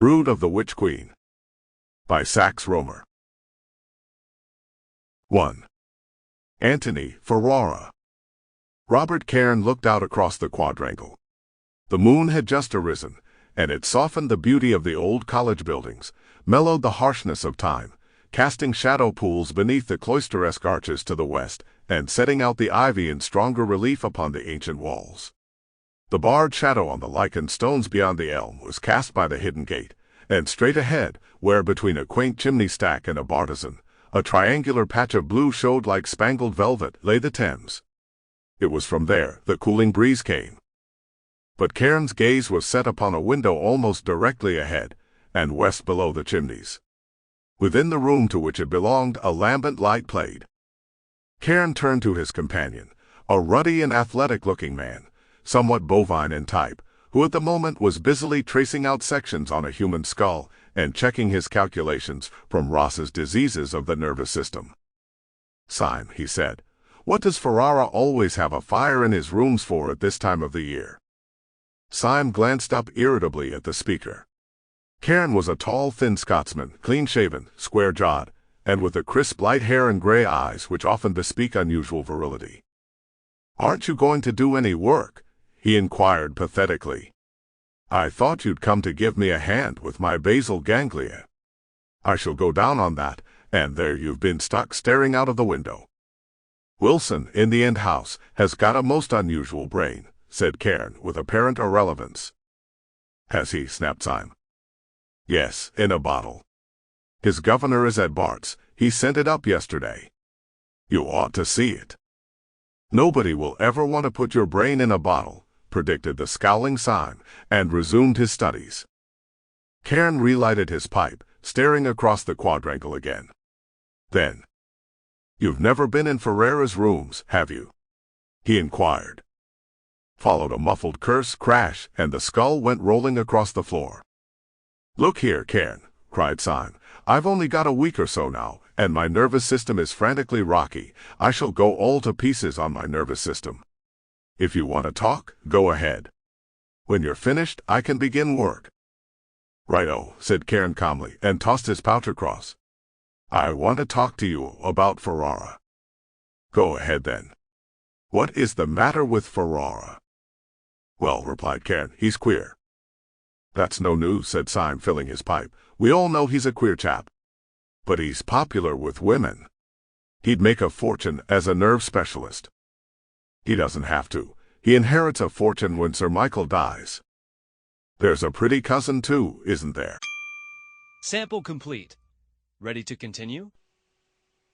Brood of the Witch Queen by Sax Rohmer. 1. Antony Ferrara. Robert Cairn looked out across the quadrangle. The moon had just arisen, and it softened the beauty of the old college buildings, mellowed the harshness of time, casting shadow pools beneath the cloisteresque arches to the west, and setting out the ivy in stronger relief upon the ancient walls. The barred shadow on the lichened stones beyond the elm was cast by the hidden gate, and straight ahead, where between a quaint chimney stack and a bartizan, a triangular patch of blue showed like spangled velvet, lay the Thames. It was from there the cooling breeze came. But Cairn's gaze was set upon a window almost directly ahead, and west below the chimneys. Within the room to which it belonged, a lambent light played. Cairn turned to his companion, a ruddy and athletic-looking man, somewhat bovine in type, who at the moment was busily tracing out sections on a human skull and checking his calculations from Ross's diseases of the nervous system. "Syme," he said, "what does Ferrara always have a fire in his rooms for at this time of the year?" Syme glanced up irritably at the speaker. Cairn was a tall, thin Scotsman, clean-shaven, square-jawed, and with the crisp light hair and gray eyes which often bespeak unusual virility. "Aren't you going to do any work?" he inquired pathetically. "I thought you'd come to give me a hand with my basal ganglia. I shall go down on that, and there you've been stuck staring out of the window." "Wilson, in the end house, has got a most unusual brain," said Cairn with apparent irrelevance. "Has he?" snapped Syme. "Yes, in a bottle. His governor is at Bart's. He sent it up yesterday. You ought to see it." "Nobody will ever want to put your brain in a bottle," predicted the scowling Syme, and resumed his studies. Cairn relighted his pipe, staring across the quadrangle again. Then, "You've never been in Ferrara's rooms, have you?" he inquired. Followed a muffled curse, crash, and the skull went rolling across the floor. "Look here, Cairn," cried Syme, "I've only got a week or so now, and my nervous system is frantically rocky. I shall go all to pieces on my nervous system. If you want to talk, go ahead. When you're finished, I can begin work." "Righto," said Cairn calmly, and tossed his pouch across. "I want to talk to you about Ferrara." "Go ahead then. What is the matter with Ferrara?" "Well," replied Cairn, "he's queer." "That's no news," said Syme, filling his pipe. "We all know he's a queer chap. But he's popular with women. He'd make a fortune as a nerve specialist." "He doesn't have to. He inherits a fortune when Sir Michael dies. There's a pretty cousin too, isn't there?" Sample complete. Ready to continue?